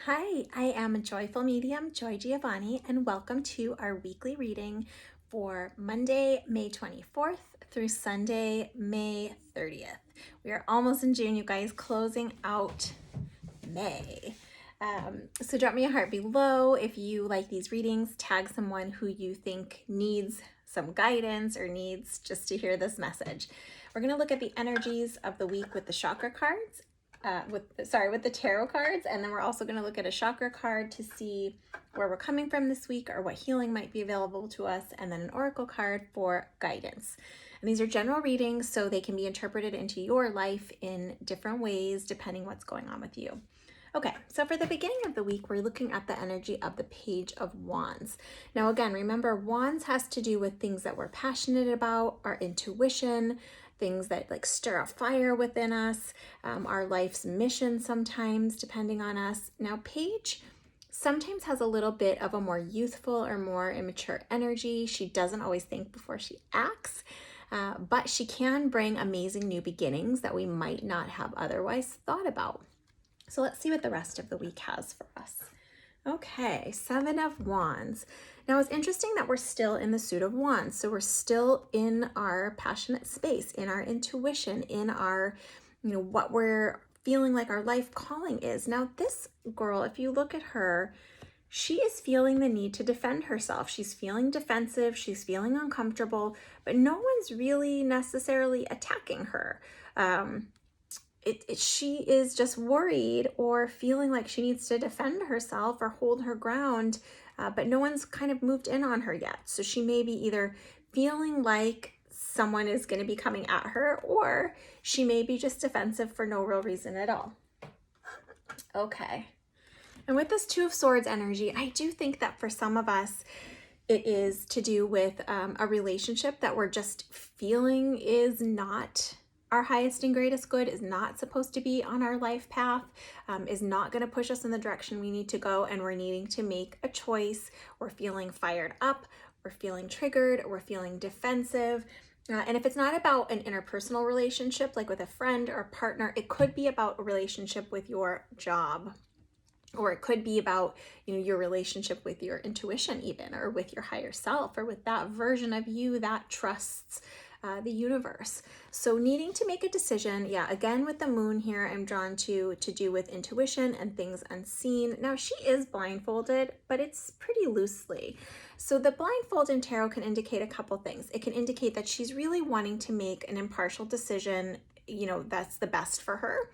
Hi, I am a joyful medium, Joy Giovanni, and welcome to our weekly reading for Monday, May 24th through Sunday, May 30th. We are almost in June, you guys, closing out May. So drop me a heart below if you like these readings. Tag someone who you think needs some guidance or needs just to hear this message. We're going to look at the energies of the week with the chakra cards, with the tarot cards, and then we're also going to look at a chakra card to see where we're coming from this week or what healing might be available to us, and then an oracle card for guidance. And these are general readings, so they can be interpreted into your life in different ways depending what's going on with you. Okay, so for the beginning of the week, we're looking at the energy of the Page of Wands. Now, again, remember, Wands has to do with things that we're passionate about, our intuition, things that like stir a fire within us, our life's mission sometimes, depending on us. Now, Page sometimes has a little bit of a more youthful or more immature energy. She doesn't always think before she acts. But she can bring amazing new beginnings that we might not have otherwise thought about. So let's see what the rest of the week has for us. Okay, Seven of Wands. Now it's interesting that we're still in the suit of Wands. So we're still in our passionate space, in our intuition, in our, what we're feeling like our life calling is. Now this girl, if you look at her, she is feeling the need to defend herself. She's feeling defensive. She's feeling uncomfortable, but no one's really necessarily attacking her. She is just worried or feeling like she needs to defend herself or hold her ground, but no one's kind of moved in on her yet. So she may be either feeling like someone is going to be coming at her, or she may be just defensive for no real reason at all. Okay. And with this Two of Swords energy, I do think that for some of us, it is to do with a relationship that we're just feeling is not our highest and greatest good, is not supposed to be on our life path, is not going to push us in the direction we need to go, and we're needing to make a choice. We're feeling fired up, we're feeling triggered, we're feeling defensive. And if it's not about an interpersonal relationship, like with a friend or a partner, it could be about a relationship with your job, or it could be about, your relationship with your intuition even, or with your higher self, or with that version of you that trusts the universe. So needing to make a decision, again with the moon here, I'm drawn to do with intuition and things unseen. Now she is blindfolded, but it's pretty loosely. So the blindfold in tarot can indicate a couple things. It can indicate that she's really wanting to make an impartial decision, that's the best for her.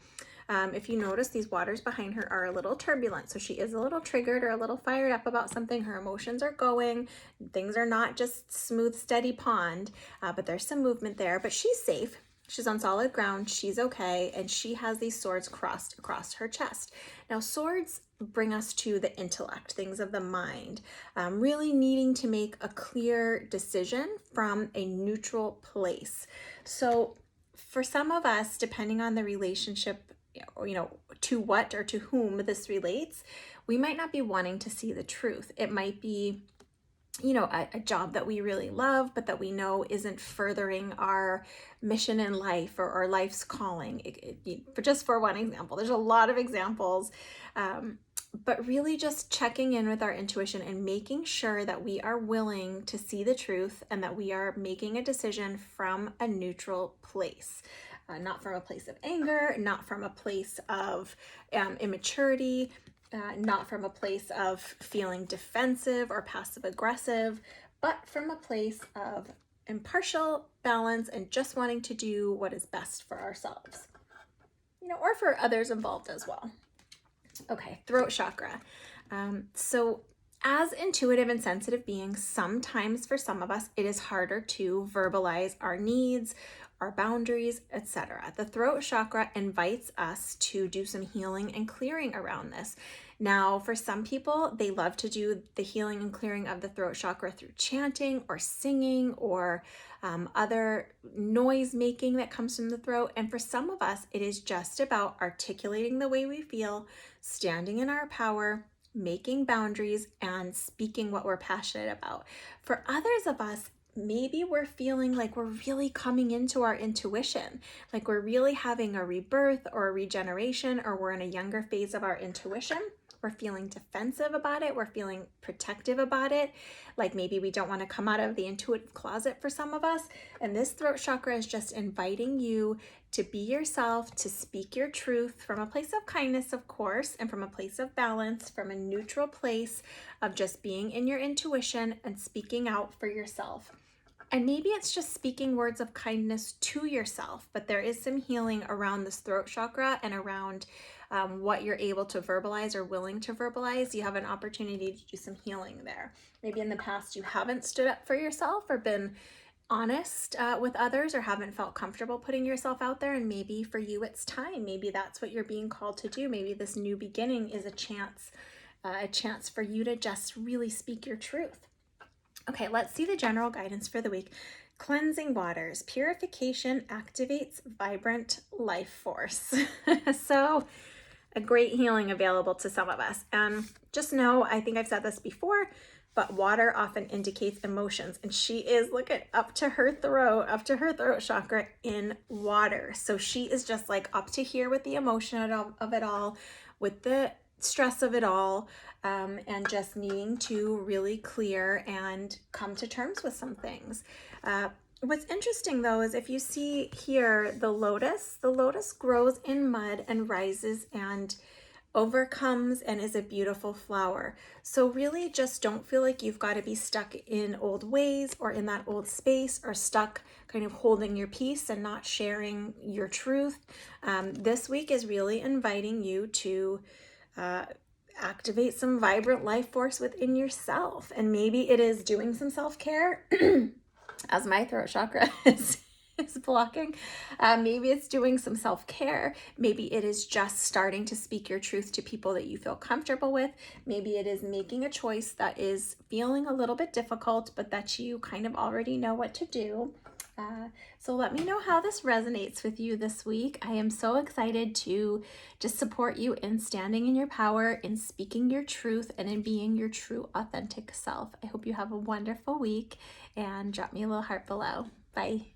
If you notice, these waters behind her are a little turbulent, so she is a little triggered or a little fired up about something. Her emotions are going. Things are not just smooth, steady pond, but there's some movement there, but she's safe. She's on solid ground. She's okay, and she has these swords crossed across her chest. Now, swords bring us to the intellect, things of the mind, really needing to make a clear decision from a neutral place. So for some of us, depending on the relationship, to what or to whom this relates, we might not be wanting to see the truth. It might be, a job that we really love, but that we know isn't furthering our mission in life or our life's calling. For one example, there's a lot of examples, but really just checking in with our intuition and making sure that we are willing to see the truth and that we are making a decision from a neutral place. Not from a place of anger, not from a place of immaturity, not from a place of feeling defensive or passive aggressive, but from a place of impartial balance and just wanting to do what is best for ourselves, or for others involved as well. Okay, throat chakra. So as intuitive and sensitive beings, sometimes for some of us, it is harder to verbalize our needs, our boundaries, etc. The throat chakra invites us to do some healing and clearing around this. Now, for some people, they love to do the healing and clearing of the throat chakra through chanting or singing or other noise making that comes from the throat. And for some of us, it is just about articulating the way we feel, standing in our power, making boundaries, and speaking what we're passionate about. For others of us, maybe we're feeling like we're really coming into our intuition, like we're really having a rebirth or a regeneration, or we're in a younger phase of our intuition. we're feeling defensive about it, we're feeling protective about it, like maybe we don't want to come out of the intuitive closet for some of us. And this throat chakra is just inviting you to be yourself, to speak your truth from a place of kindness, of course, and from a place of balance, from a neutral place of just being in your intuition and speaking out for yourself. And maybe it's just speaking words of kindness to yourself, but there is some healing around this throat chakra and around what you're able to verbalize or willing to verbalize. You have an opportunity to do some healing there. Maybe in the past you haven't stood up for yourself or been honest with others, or haven't felt comfortable putting yourself out there, and maybe for you it's time. Maybe that's what you're being called to do. Maybe this new beginning is a chance for you to just really speak your truth. Okay, let's see the general guidance for the week. Cleansing waters. Purification activates vibrant life force. So a great healing available to some of us. And just know, I think I've said this before, but water often indicates emotions. And she is, look at, up to her throat chakra in water. So she is just like up to here with the emotion of it all, with the stress of it all, and just needing to really clear and come to terms with some things. What's interesting though is if you see here the lotus grows in mud and rises and overcomes and is a beautiful flower. So really just don't feel like you've got to be stuck in old ways or in that old space, or stuck kind of holding your peace and not sharing your truth. This week is really inviting you to activate some vibrant life force within yourself. And maybe it is doing some self-care as my throat chakra is blocking. Maybe it's doing some self-care. Maybe it is just starting to speak your truth to people that you feel comfortable with. Maybe it is making a choice that is feeling a little bit difficult, but that you kind of already know what to do. So let me know how this resonates with you this week. I am so excited to just support you in standing in your power, in speaking your truth, and in being your true authentic self. I hope you have a wonderful week, and drop me a little heart below. Bye.